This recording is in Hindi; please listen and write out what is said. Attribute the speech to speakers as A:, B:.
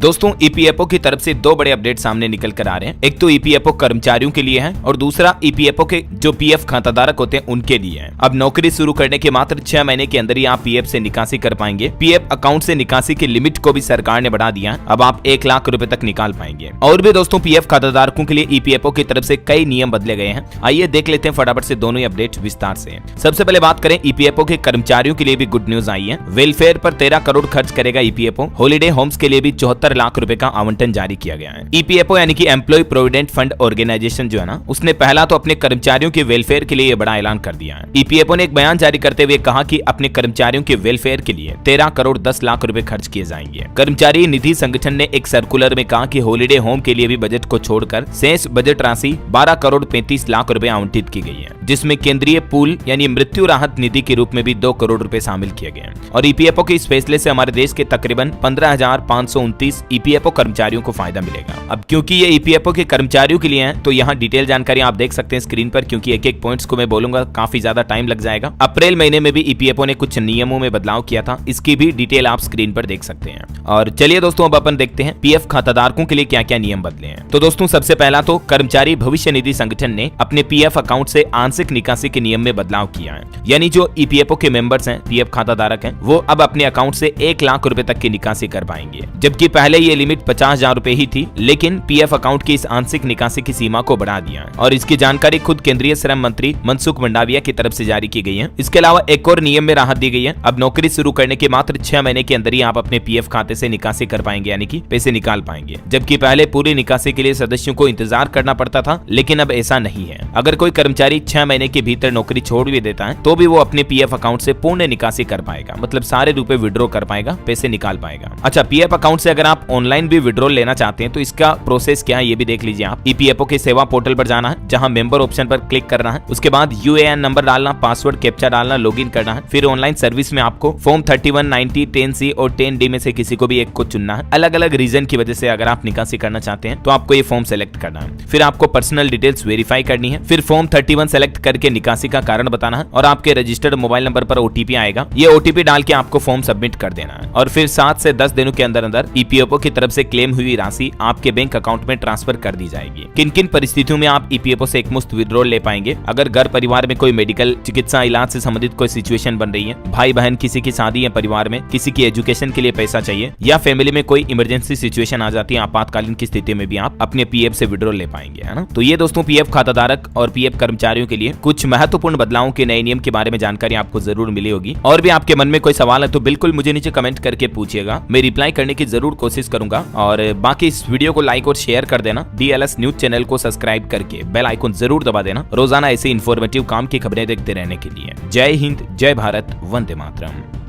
A: दोस्तों ईपीएफओ की तरफ से दो बड़े अपडेट सामने निकल कर आ रहे हैं। एक तो ईपीएफओ कर्मचारियों के लिए है और दूसरा ईपीएफओ के जो पीएफ खाताधारक होते हैं उनके लिए है। अब नौकरी शुरू करने के मात्र 6 महीने के अंदर ही आप पीएफ से निकासी कर पाएंगे। पीएफ अकाउंट से निकासी की लिमिट को भी सरकार ने बढ़ा दिया। अब आप 1 लाख रुपए तक निकाल पाएंगे। और भी दोस्तों पीएफ खाताधारकों के लिए ईपीएफओ की तरफ से कई नियम बदले गए हैं। आइए देख लेते हैं फटाफट से दोनों ही अपडेट विस्तार से। सबसे पहले बात करें ईपीएफओ के कर्मचारियों के लिए भी गुड न्यूज आई है। वेलफेयर पर 13 करोड़ खर्च करेगा ईपीएफओ। हॉलिडे होम्स के लिए भी 74 लाख रुपए का आवंटन जारी किया गया है। ईपीएफओ यानी कि एम्प्लॉय प्रोविडेंट फंड ऑर्गेनाइजेशन जो है ना, उसने पहला तो अपने कर्मचारियों के वेलफेयर के लिए ये बड़ा ऐलान कर दिया है। ईपीएफओ ने एक बयान जारी करते हुए कहा कि अपने कर्मचारियों के वेलफेयर के लिए 13 करोड़ 10 लाख रुपए खर्च किए जाएंगे। कर्मचारी निधि संगठन ने एक सर्कुलर में कहा कि हॉलिडे होम के लिए भी बजट को छोड़कर शेष बजट राशि 12 करोड़ 35 लाख रुपए आवंटित की गई है, जिसमें केंद्रीय पूल यानी मृत्यु राहत निधि के रूप में भी 2 करोड़ रुपए शामिल किए गए हैं। और ईपीएफओ के इस फैसले से हमारे देश के तकरीबन 15,529 ईपीएफओ कर्मचारियों को फायदा मिलेगा। अब क्योंकि ये ईपीएफओ के कर्मचारियों के लिए है तो यहाँ डिटेल जानकारी आप देख सकते हैं स्क्रीन पर, क्योंकि एक एक पॉइंट्स को मैं बोलूंगा काफी ज्यादा टाइम लग जाएगा। अप्रैल महीने में भी ईपीएफओ ने कुछ नियमों में बदलाव किया था, इसकी भी डिटेल आप स्क्रीन पर देख सकते हैं। और चलिए दोस्तों अब अपन देखते हैं पीएफ खाताधारकों के लिए क्या क्या नियम बदले हैं। तो दोस्तों सबसे पहला तो कर्मचारी भविष्य निधि संगठन ने अपने पीएफ अकाउंट से आंशिक निकासी के नियम में बदलाव किया है। यानी जो ईपीएफओ के मेंबर्स हैं, पीएफ खाताधारक हैं, वो अब अपने अकाउंट से 1 लाख रुपए तक की निकासी कर पाएंगे, जबकि पहले ये लिमिट 50,000 रुपए ही थी। लेकिन पीएफ अकाउंट की इस आंशिक निकासी की सीमा को बढ़ा दिया है और इसकी जानकारी खुद केंद्रीय श्रम मंत्री मनसुख मंडाविया की तरफ से जारी की गई है। इसके अलावा एक और नियम में राहत दी गई है। अब नौकरी शुरू करने के मात्र 6 महीने के अंदर ही आप अपने पीएफ खाते से निकासी कर पाएंगे, यानी कि पैसे निकाल पाएंगे, जबकि पहले पूरी निकासी के लिए सदस्यों को इंतजार करना पड़ता था, लेकिन अब ऐसा नहीं है। अगर कोई कर्मचारी 6 महीने के भीतर नौकरी छोड़ भी देता है तो भी वो अपने पीएफ अकाउंट से पूर्ण निकासी कर पाएगा, मतलब सारे रुपए विड्रॉ कर पाएगा, पैसे निकाल पाएगा। अच्छा, पीएफ अकाउंट से अगर आप ऑनलाइन भी विड्रॉ लेना चाहते हैं तो इसका प्रोसेस क्या है ये भी देख लीजिए आप। ईपीएफओ के सेवा पोर्टल पर जाना है, जहां मेंबर ऑप्शन पर क्लिक करना है, उसके बाद यूएएन नंबर डालना, पासवर्ड कैप्चा डालना, लॉगिन करना है। फिर ऑनलाइन सर्विस में आपको फॉर्म 31, 90, 10C और 10D में से किसी को भी एक को चुनना है। अलग अलग रीजन की वजह से अगर आप निकासी करना चाहते हैं तो आपको ये फॉर्म सेलेक्ट करना है। फिर आपको पर्सनल डिटेल्स वेरीफाई करनी है। फिर फॉर्म 31 सेलेक्ट करके निकासी का कारण बताना है और आपके रजिस्टर्ड मोबाइल नंबर पर ओटीपी आएगा। ये ओटीपी डाल के आपको फॉर्म सबमिट कर देना है और फिर 7 से 10 दिनों के अंदर अंदर ईपीएफओ की तरफ से क्लेम हुई राशि आपके बैंक अकाउंट में ट्रांसफर कर दी जाएगी। किन किन परिस्थितियों में आप ईपीएफओ से एकमुश्त विड्रॉल ले पाएंगे? अगर घर परिवार में कोई मेडिकल चिकित्सा इलाज से संबंधित कोई सिचुएशन बन रही है, भाई बहन किसी की शादी है, परिवार में किसी की एजुकेशन के लिए पैसा चाहिए, या फैमिली में कोई इमरजेंसी सिचुएशन आ जाती है, आपातकालीन की स्थिति में भी आप अपने पीएफ से विड्रॉल ले पाएंगे, है ना। तो ये दोस्तों पीएफ खाताधारक और पीएफ कर्मचारियों के लिए कुछ महत्वपूर्ण बदलावों के नए नियम के बारे में जानकारी आपको जरूर मिली होगी। और भी आपके मन में कोई सवाल है तो बिल्कुल मुझे नीचे कमेंट करके पूछिएगा, मैं रिप्लाई करने की जरूर कोशिश करूंगा। और बाकी इस वीडियो को लाइक और शेयर कर देना। DLS न्यूज चैनल को सब्सक्राइब करके बेल आइकन जरूर दबा देना, रोजाना ऐसे इन्फॉर्मेटिव काम की खबरें देखते रहने के लिए। जय हिंद, जय भारत, वंदे मातरम।